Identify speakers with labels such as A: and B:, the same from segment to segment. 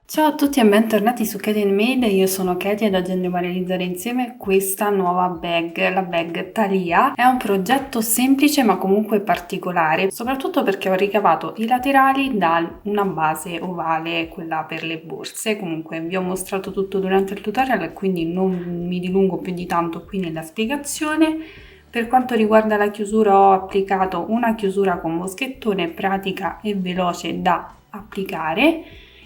A: Ciao a tutti e bentornati su Katie Made, io sono Katie ed oggi andremo a realizzare insieme questa nuova bag, la bag Thalia. È un progetto semplice ma comunque particolare, soprattutto perché ho ricavato i laterali da una base ovale, quella per le borse. Comunque vi ho mostrato tutto durante il tutorial, quindi non mi dilungo più di tanto qui nella spiegazione. Per quanto riguarda la chiusura ho applicato una chiusura con moschettone pratica e veloce da applicare.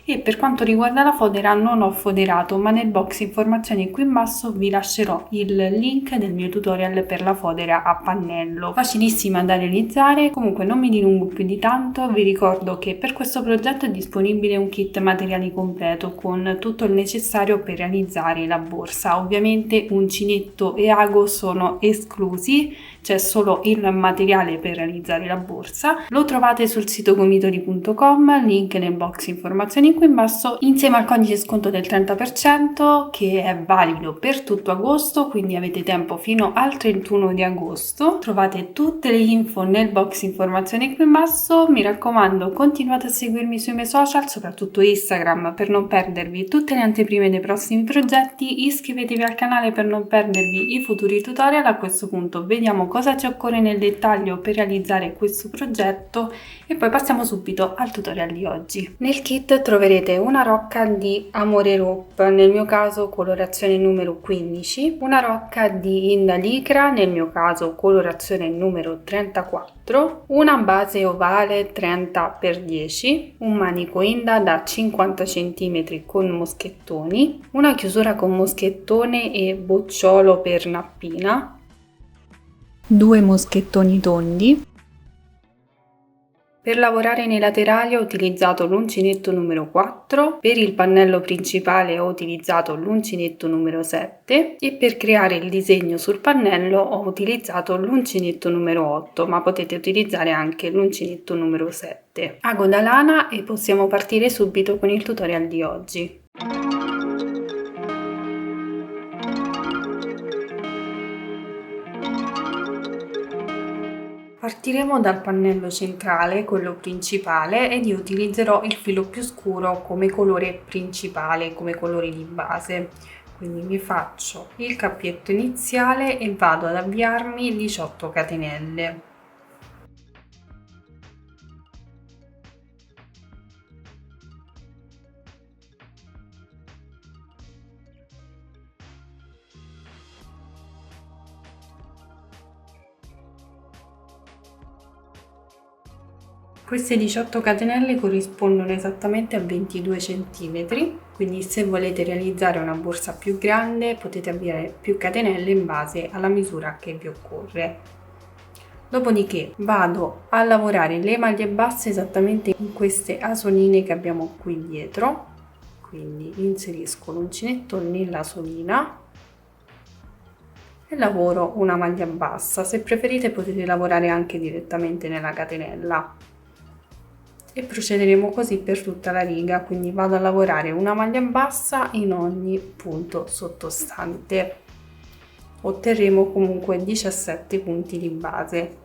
A: E per quanto riguarda la fodera non ho foderato, ma nel box informazioni qui in basso vi lascerò il link del mio tutorial per la fodera a pannello. Facilissima da realizzare, comunque non mi dilungo più di tanto, vi ricordo che per questo progetto è disponibile un kit materiali completo con tutto il necessario per realizzare la borsa. Ovviamente uncinetto e ago sono esclusi, c'è solo il materiale per realizzare la borsa. Lo trovate sul sito gomitoli.com, link nel box informazioni qui in basso, insieme al codice sconto del 30% che è valido per tutto agosto, quindi avete tempo fino al 31 di agosto. Trovate tutte le info nel box informazioni qui in basso. Mi raccomando, continuate a seguirmi sui miei social, soprattutto Instagram, per non perdervi tutte le anteprime dei prossimi progetti. Iscrivetevi al canale per non perdervi i futuri tutorial. A questo punto vediamo cosa ci occorre nel dettaglio per realizzare questo progetto e poi passiamo subito al tutorial di oggi. Nel kit troverete una rocca di Amore Rope, nel mio caso colorazione numero 15, una rocca di Inda Lycra, nel mio caso colorazione numero 34, una base ovale 30x10, un manico Inda da 50 cm con moschettoni, una chiusura con moschettone e bocciolo per nappina, due moschettoni tondi. Per lavorare nei laterali ho utilizzato l'uncinetto numero 4, per il pannello principale ho utilizzato l'uncinetto numero 7 e per creare il disegno sul pannello ho utilizzato l'uncinetto numero 8, ma potete utilizzare anche l'uncinetto numero 7. Ago da lana e possiamo partire subito con il tutorial di oggi. Partiremo dal pannello centrale, quello principale, ed io utilizzerò il filo più scuro come colore principale, come colore di base. Quindi mi faccio il cappietto iniziale e vado ad avviarmi 18 catenelle. Queste 18 catenelle corrispondono esattamente a 22 cm, quindi se volete realizzare una borsa più grande potete avviare più catenelle in base alla misura che vi occorre. Dopodiché vado a lavorare le maglie basse esattamente in queste asoline che abbiamo qui dietro, quindi inserisco l'uncinetto nella solina e lavoro una maglia bassa. Se preferite potete lavorare anche direttamente nella catenella. E procederemo così per tutta la riga, quindi vado a lavorare una maglia bassa in ogni punto sottostante. Otterremo comunque 17 punti di base.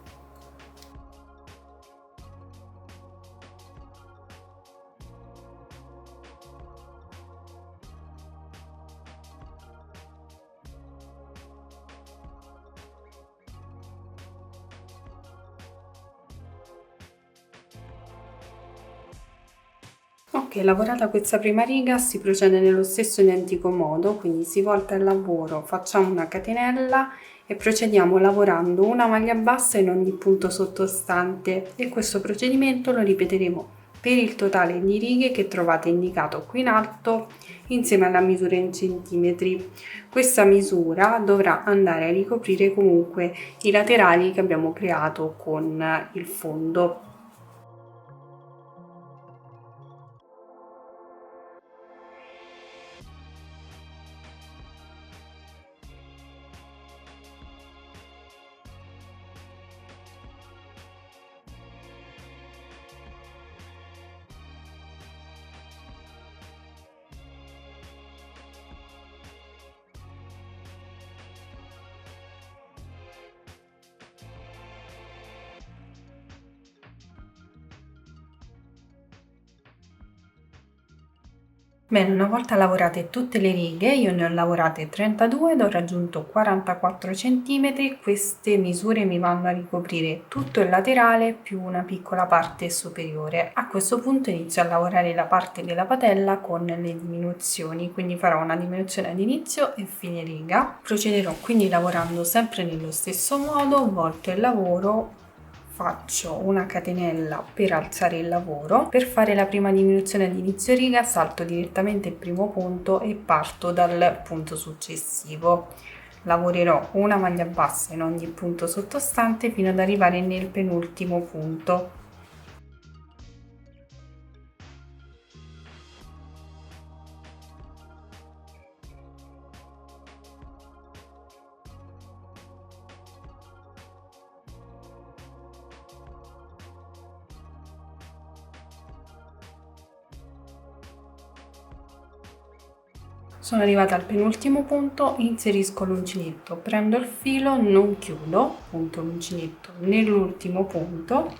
A: Ok, lavorata questa prima riga si procede nello stesso identico modo, quindi si volta il lavoro, facciamo una catenella e procediamo lavorando una maglia bassa in ogni punto sottostante e questo procedimento lo ripeteremo per il totale di righe che trovate indicato qui in alto insieme alla misura in centimetri. Questa misura dovrà andare a ricoprire comunque i laterali che abbiamo creato con il fondo. Bene, una volta lavorate tutte le righe, io ne ho lavorate 32 ed ho raggiunto 44 cm. Queste misure mi vanno a ricoprire tutto il laterale più una piccola parte superiore. A questo punto inizio a lavorare la parte della patella con le diminuzioni, quindi farò una diminuzione ad inizio e fine riga. Procederò quindi lavorando sempre nello stesso modo, volto il lavoro. Faccio una catenella per alzare il lavoro. Per fare la prima diminuzione ad inizio riga salto direttamente il primo punto e parto dal punto successivo. Lavorerò una maglia bassa in ogni punto sottostante fino ad arrivare nel penultimo punto. Sono arrivata al penultimo punto, inserisco l'uncinetto, prendo il filo, non chiudo, punto l'uncinetto nell'ultimo punto,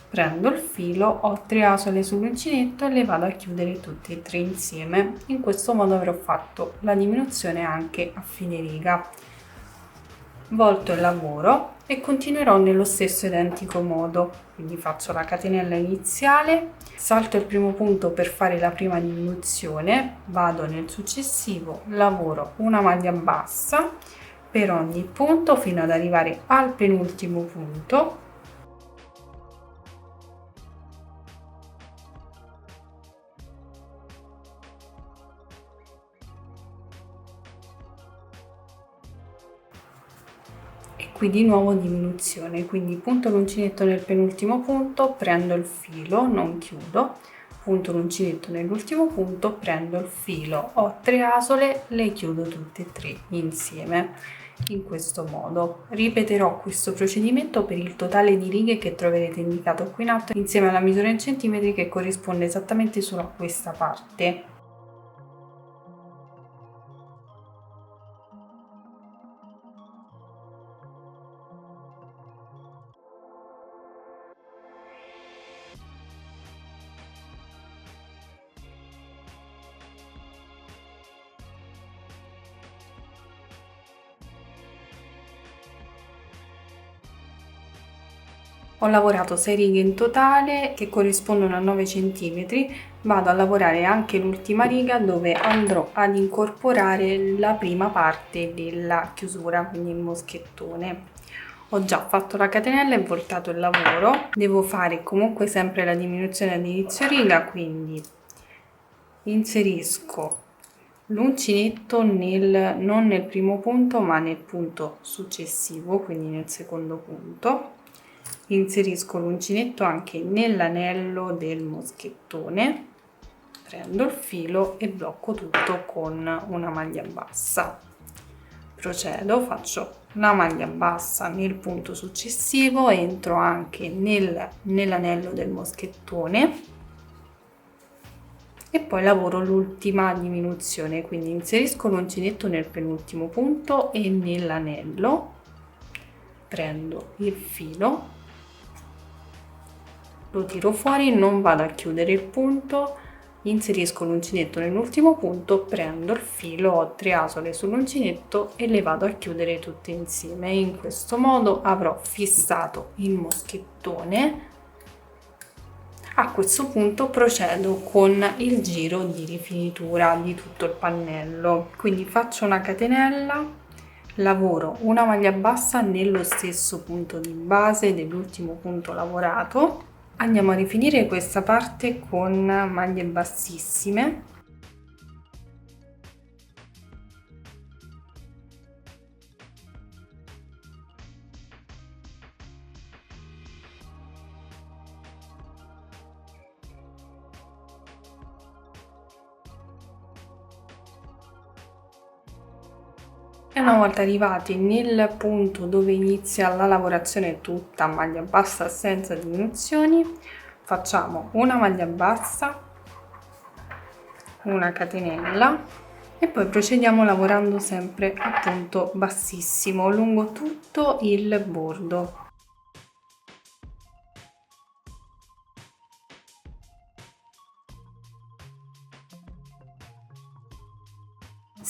A: prendo il filo, ho 3 asole sull'uncinetto e le vado a chiudere tutte e 3 insieme. In questo modo avrò fatto la diminuzione anche a fine riga. Volto il lavoro e continuerò nello stesso identico modo, quindi faccio la catenella iniziale, salto il primo punto per fare la prima diminuzione, vado nel successivo, lavoro una maglia bassa per ogni punto fino ad arrivare al penultimo punto. Qui di nuovo diminuzione, quindi punto l'uncinetto nel penultimo punto, prendo il filo, non chiudo, punto l'uncinetto nell'ultimo punto, prendo il filo, ho 3 asole, le chiudo tutte e 3 insieme. In questo modo ripeterò questo procedimento per il totale di righe che troverete indicato qui in alto insieme alla misura in centimetri che corrisponde esattamente solo a questa parte. Ho lavorato 6 righe in totale che corrispondono a 9 cm. Vado a lavorare anche l'ultima riga dove andrò ad incorporare la prima parte della chiusura, quindi il moschettone. Ho già fatto la catenella e voltato il lavoro. Devo fare comunque sempre la diminuzione ad inizio riga, quindi inserisco l'uncinetto non nel primo punto ma nel punto successivo, quindi nel secondo punto. Inserisco l'uncinetto anche nell'anello del moschettone, prendo il filo e blocco tutto con una maglia bassa. Procedo, faccio la maglia bassa nel punto successivo, entro anche nell'anello del moschettone e poi lavoro l'ultima diminuzione, quindi inserisco l'uncinetto nel penultimo punto e nell'anello, prendo il filo, lo tiro fuori, non vado a chiudere il punto, inserisco l'uncinetto nell'ultimo punto, prendo il filo, ho 3 asole sull'uncinetto e le vado a chiudere tutte insieme. In questo modo avrò fissato il moschettone. A questo punto procedo con il giro di rifinitura di tutto il pannello, quindi faccio una catenella, lavoro una maglia bassa nello stesso punto di base dell'ultimo punto lavorato. Andiamo a rifinire questa parte con maglie bassissime. E una volta arrivati nel punto dove inizia la lavorazione tutta a maglia bassa senza diminuzioni, facciamo una maglia bassa, una catenella e poi procediamo lavorando sempre a punto bassissimo lungo tutto il bordo.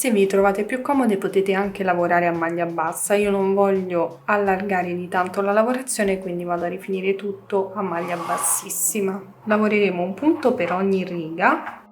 A: Se vi trovate più comode potete anche lavorare a maglia bassa, io non voglio allargare di tanto la lavorazione, quindi vado a rifinire tutto a maglia bassissima. Lavoreremo un punto per ogni riga.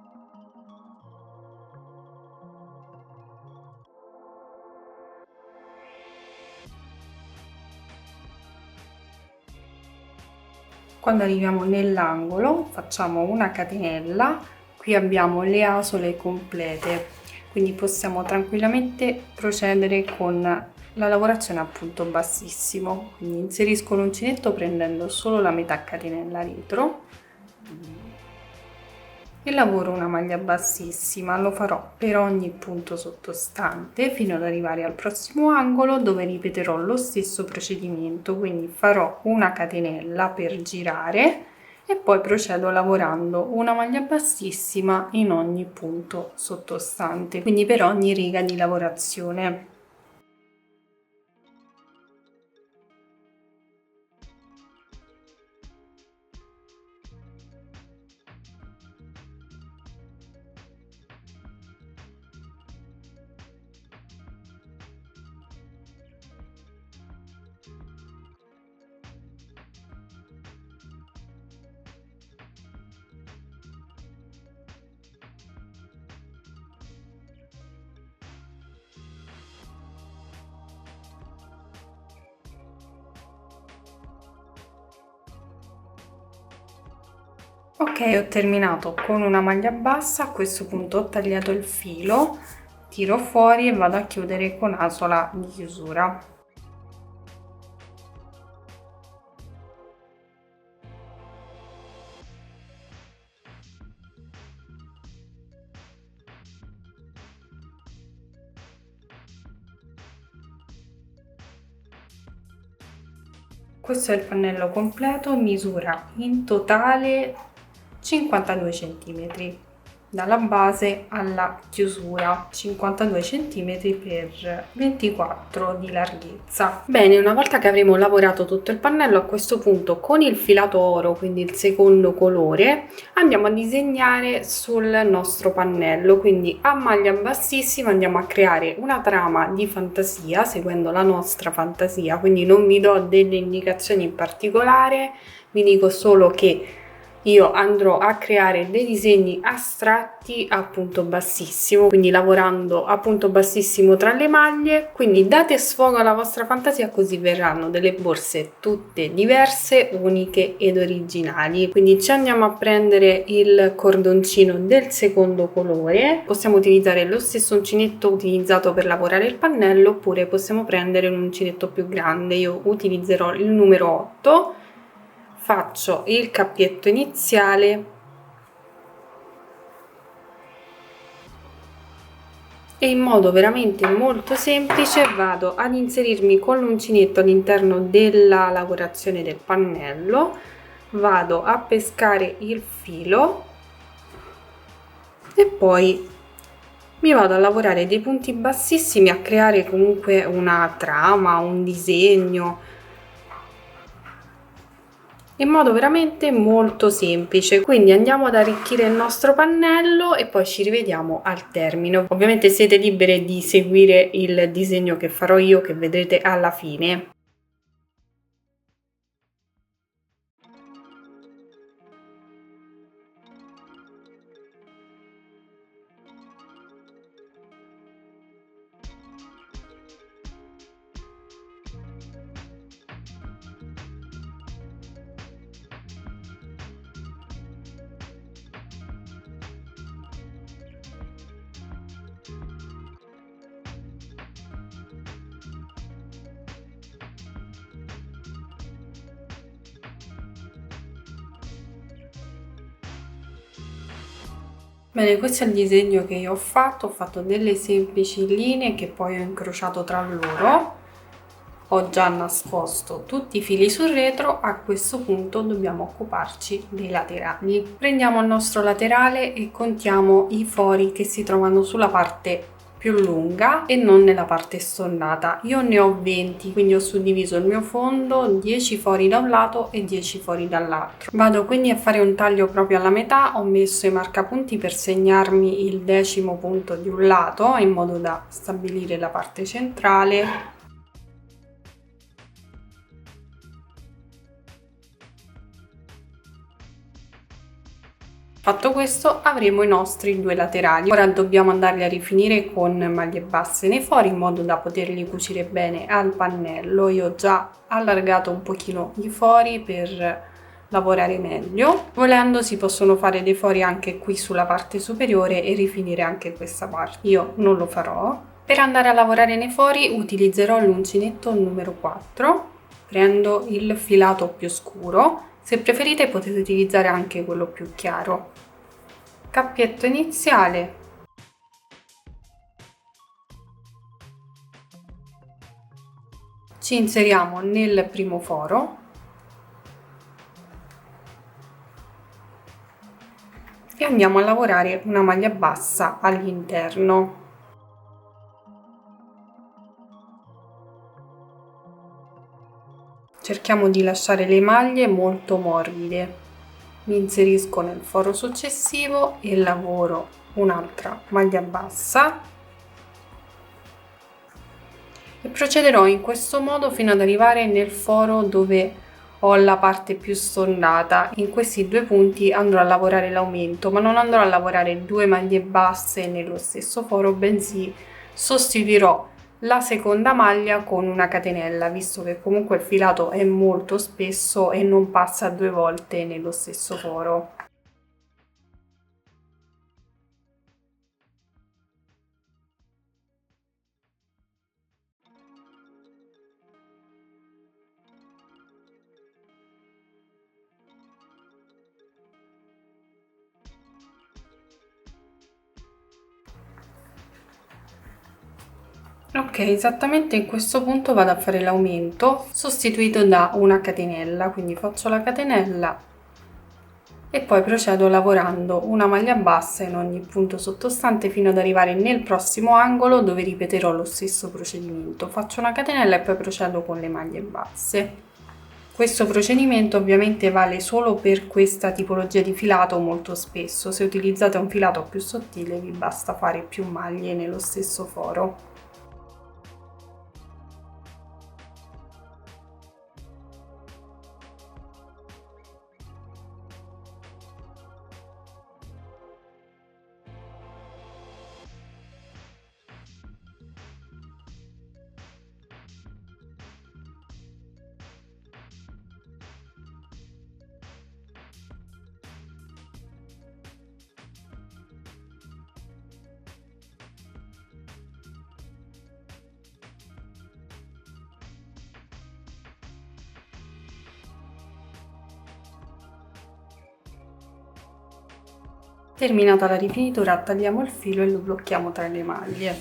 A: Quando arriviamo nell'angolo facciamo una catenella, qui abbiamo le asole complete, quindi possiamo tranquillamente procedere con la lavorazione a punto bassissimo. Quindi inserisco l'uncinetto prendendo solo la metà catenella retro e lavoro una maglia bassissima. Lo farò per ogni punto sottostante fino ad arrivare al prossimo angolo, dove ripeterò lo stesso procedimento, quindi farò una catenella per girare e poi procedo lavorando una maglia bassissima in ogni punto sottostante, quindi per ogni riga di lavorazione. Ok, ho terminato con una maglia bassa. A questo punto ho tagliato il filo, tiro fuori e vado a chiudere con asola di chiusura. Questo è il pannello completo, misura in totale 52 cm dalla base alla chiusura, 52 cm per 24 di larghezza. Bene, una volta che avremo lavorato tutto il pannello, a questo punto con il filato oro, quindi il secondo colore, andiamo a disegnare sul nostro pannello. Quindi a maglia bassissima andiamo a creare una trama di fantasia seguendo la nostra fantasia, quindi non vi do delle indicazioni in particolare, vi dico solo che io andrò a creare dei disegni astratti a punto bassissimo, quindi lavorando a punto bassissimo tra le maglie. Quindi date sfogo alla vostra fantasia, così verranno delle borse tutte diverse, uniche ed originali. Quindi ci andiamo a prendere il cordoncino del secondo colore, possiamo utilizzare lo stesso uncinetto utilizzato per lavorare il pannello, oppure possiamo prendere un uncinetto più grande. Io utilizzerò il numero 8. Faccio il cappietto iniziale e in modo veramente molto semplice vado ad inserirmi con l'uncinetto all'interno della lavorazione del pannello, vado a pescare il filo e poi mi vado a lavorare dei punti bassissimi, a creare comunque una trama, un disegno, in modo veramente molto semplice. Quindi andiamo ad arricchire il nostro pannello e poi ci rivediamo al termine. Ovviamente siete libere di seguire il disegno che farò io, che vedrete alla fine. Bene, questo è il disegno che io ho fatto delle semplici linee che poi ho incrociato tra loro, ho già nascosto tutti i fili sul retro. A questo punto dobbiamo occuparci dei laterali. Prendiamo il nostro laterale e contiamo i fori che si trovano sulla parte più lunga e non nella parte stonnata. Io ne ho 20, quindi ho suddiviso il mio fondo, 10 fori da un lato e 10 fori dall'altro. Vado quindi a fare un taglio proprio alla metà, ho messo i marcapunti per segnarmi il 10° punto di un lato in modo da stabilire la parte centrale. Fatto questo avremo i nostri due laterali. Ora dobbiamo andarli a rifinire con maglie basse nei fori in modo da poterli cucire bene al pannello. Io ho già allargato un pochino i fori per lavorare meglio. Volendo si possono fare dei fori anche qui sulla parte superiore e rifinire anche questa parte. Io non lo farò. Per andare a lavorare nei fori utilizzerò l'uncinetto numero 4. Prendo il filato più scuro. Se preferite potete utilizzare anche quello più chiaro. Cappietto iniziale. Ci inseriamo nel primo foro e andiamo a lavorare una maglia bassa all'interno. Cerchiamo di lasciare le maglie molto morbide. Mi inserisco nel foro successivo e lavoro un'altra maglia bassa e procederò in questo modo fino ad arrivare nel foro dove ho la parte più stondata. In questi due punti andrò a lavorare l'aumento, ma non andrò a lavorare due maglie basse nello stesso foro, bensì sostituirò la seconda maglia con una catenella, visto che comunque il filato è molto spesso e non passa due volte nello stesso foro. Ok, esattamente in questo punto vado a fare l'aumento sostituito da una catenella, quindi faccio la catenella e poi procedo lavorando una maglia bassa in ogni punto sottostante fino ad arrivare nel prossimo angolo dove ripeterò lo stesso procedimento. Faccio una catenella e poi procedo con le maglie basse. Questo procedimento ovviamente vale solo per questa tipologia di filato molto spesso. Se utilizzate un filato più sottile vi basta fare più maglie nello stesso foro. Terminata la rifinitura, tagliamo il filo e lo blocchiamo tra le maglie.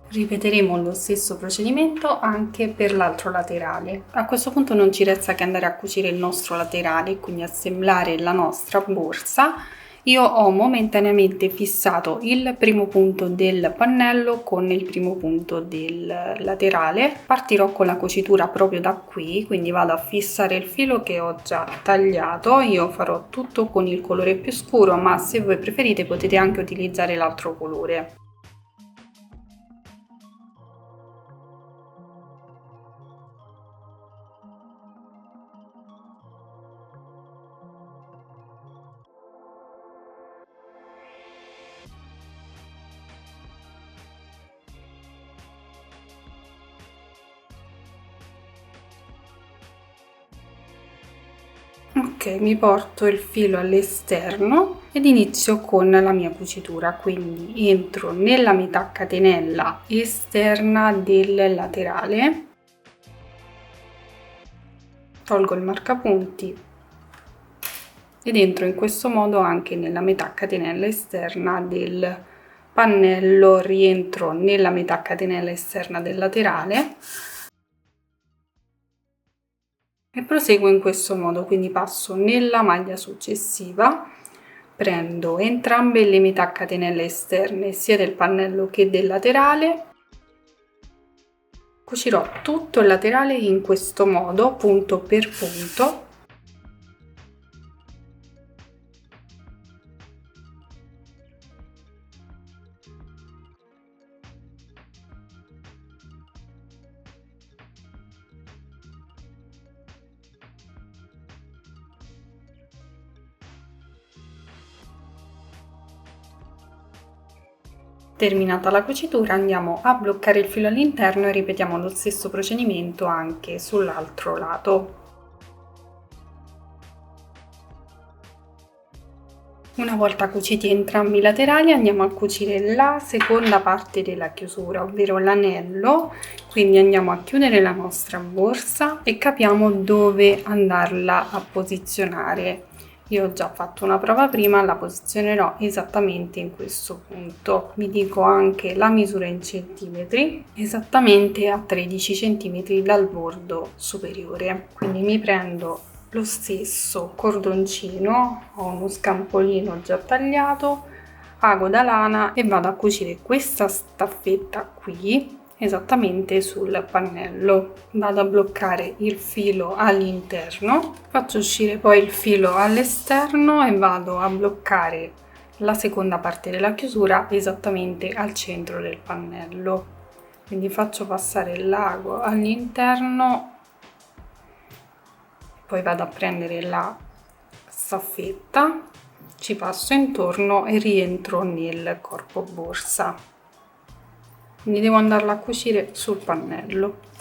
A: Ripeteremo lo stesso procedimento anche per l'altro laterale. A questo punto non ci resta che andare a cucire il nostro laterale, quindi assemblare la nostra borsa. Io ho momentaneamente fissato il primo punto del pannello con il primo punto del laterale. Partirò con la cucitura proprio da qui, quindi vado a fissare il filo che ho già tagliato. Io farò tutto con il colore più scuro, ma se voi preferite potete anche utilizzare l'altro colore. Ok, mi porto il filo all'esterno ed inizio con la mia cucitura, quindi entro nella metà catenella esterna del laterale, tolgo il marcapunti ed entro in questo modo anche nella metà catenella esterna del pannello, rientro nella metà catenella esterna del laterale. e proseguo in questo modo, quindi passo nella maglia successiva, prendo entrambe le metà catenelle esterne sia del pannello che del laterale, cucirò tutto il laterale in questo modo, punto per punto. Terminata la cucitura andiamo a bloccare il filo all'interno e ripetiamo lo stesso procedimento anche sull'altro lato. Una volta cuciti entrambi i laterali andiamo a cucire la seconda parte della chiusura, ovvero l'anello, quindi andiamo a chiudere la nostra borsa e capiamo dove andarla a posizionare. Io ho già fatto una prova prima, la posizionerò esattamente in questo punto. Vi dico anche la misura in centimetri, esattamente a 13 cm dal bordo superiore. Quindi mi prendo lo stesso cordoncino, ho uno scampolino già tagliato, ago da lana e vado a cucire questa staffetta qui esattamente sul pannello. Vado a bloccare il filo all'interno, faccio uscire poi il filo all'esterno e vado a bloccare la seconda parte della chiusura esattamente al centro del pannello. Quindi faccio passare l'ago all'interno, poi vado a prendere la staffetta, ci passo intorno e rientro nel corpo borsa. Quindi devo andarla a cucire sul pannello.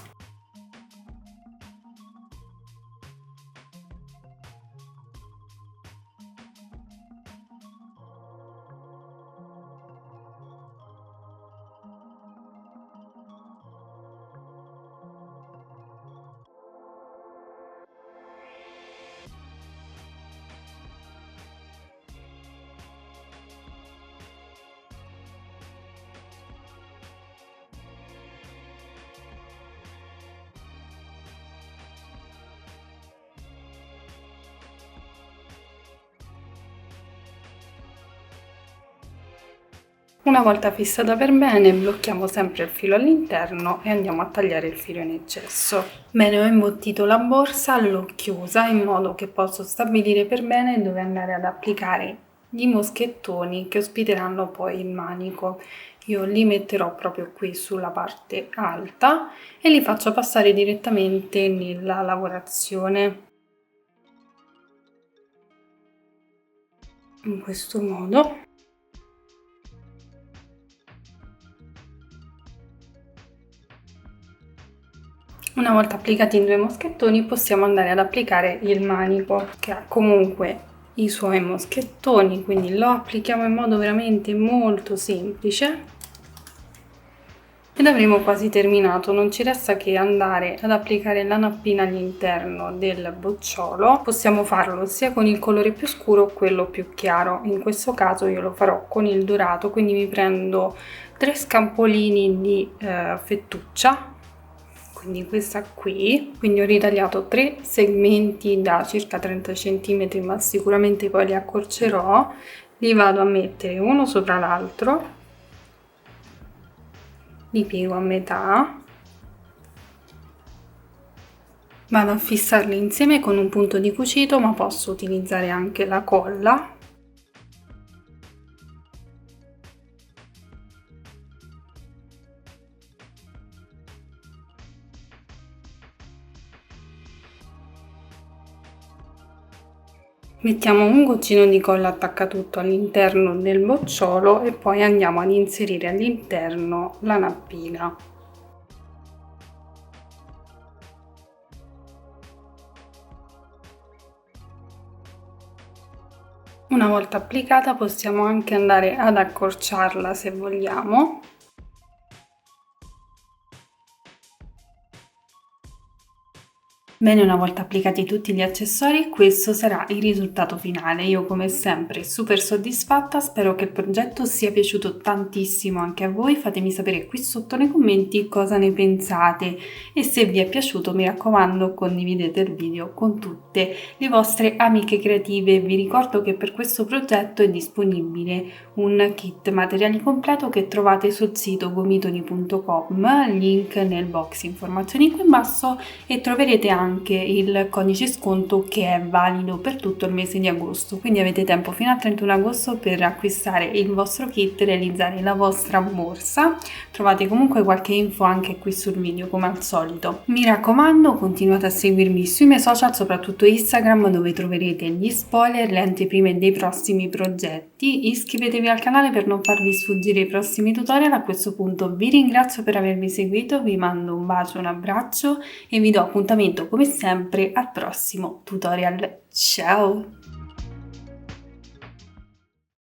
A: Una volta fissata per bene, blocchiamo sempre il filo all'interno e andiamo a tagliare il filo in eccesso. Bene, ho imbottito la borsa, l'ho chiusa in modo che posso stabilire per bene dove andare ad applicare gli moschettoni che ospiteranno poi il manico. Io li metterò proprio qui sulla parte alta e li faccio passare direttamente nella lavorazione. In questo modo. Una volta applicati i due moschettoni possiamo andare ad applicare il manico, che ha comunque i suoi moschettoni, quindi lo applichiamo in modo veramente molto semplice ed avremo quasi terminato. Non ci resta che andare ad applicare la nappina all'interno del bocciolo. Possiamo farlo sia con il colore più scuro o quello più chiaro. In questo caso io lo farò con il dorato, quindi mi prendo 3 scampolini di fettuccia, quindi questa qui, quindi ho ritagliato 3 segmenti da circa 30 cm, ma sicuramente poi li accorcerò. Li vado a mettere uno sopra l'altro, li piego a metà, vado a fissarli insieme con un punto di cucito, ma posso utilizzare anche la colla. Mettiamo un goccino di colla attaccatutto all'interno del bocciolo e poi andiamo ad inserire all'interno la nappina. Una volta applicata possiamo anche andare ad accorciarla se vogliamo. Bene, una volta applicati tutti gli accessori, questo sarà il risultato finale. Io come sempre super soddisfatta, spero che il progetto sia piaciuto tantissimo anche a voi, fatemi sapere qui sotto nei commenti cosa ne pensate e se vi è piaciuto mi raccomando condividete il video con tutte le vostre amiche creative. Vi ricordo che per questo progetto è disponibile un kit materiali completo che trovate sul sito gomitoni.com, link nel box informazioni qui in basso, e troverete anche il codice sconto che è valido per tutto il mese di agosto, quindi avete tempo fino al 31 agosto per acquistare il vostro kit e realizzare la vostra borsa. Trovate comunque qualche info anche qui sul video come al solito. Mi raccomando, continuate a seguirmi sui miei social, soprattutto Instagram, dove troverete gli spoiler, le anteprime dei prossimi progetti. Iscrivetevi al canale per non farvi sfuggire i prossimi tutorial. A questo punto vi ringrazio per avermi seguito, vi mando un bacio, un abbraccio e vi do appuntamento come sempre al prossimo tutorial. Ciao!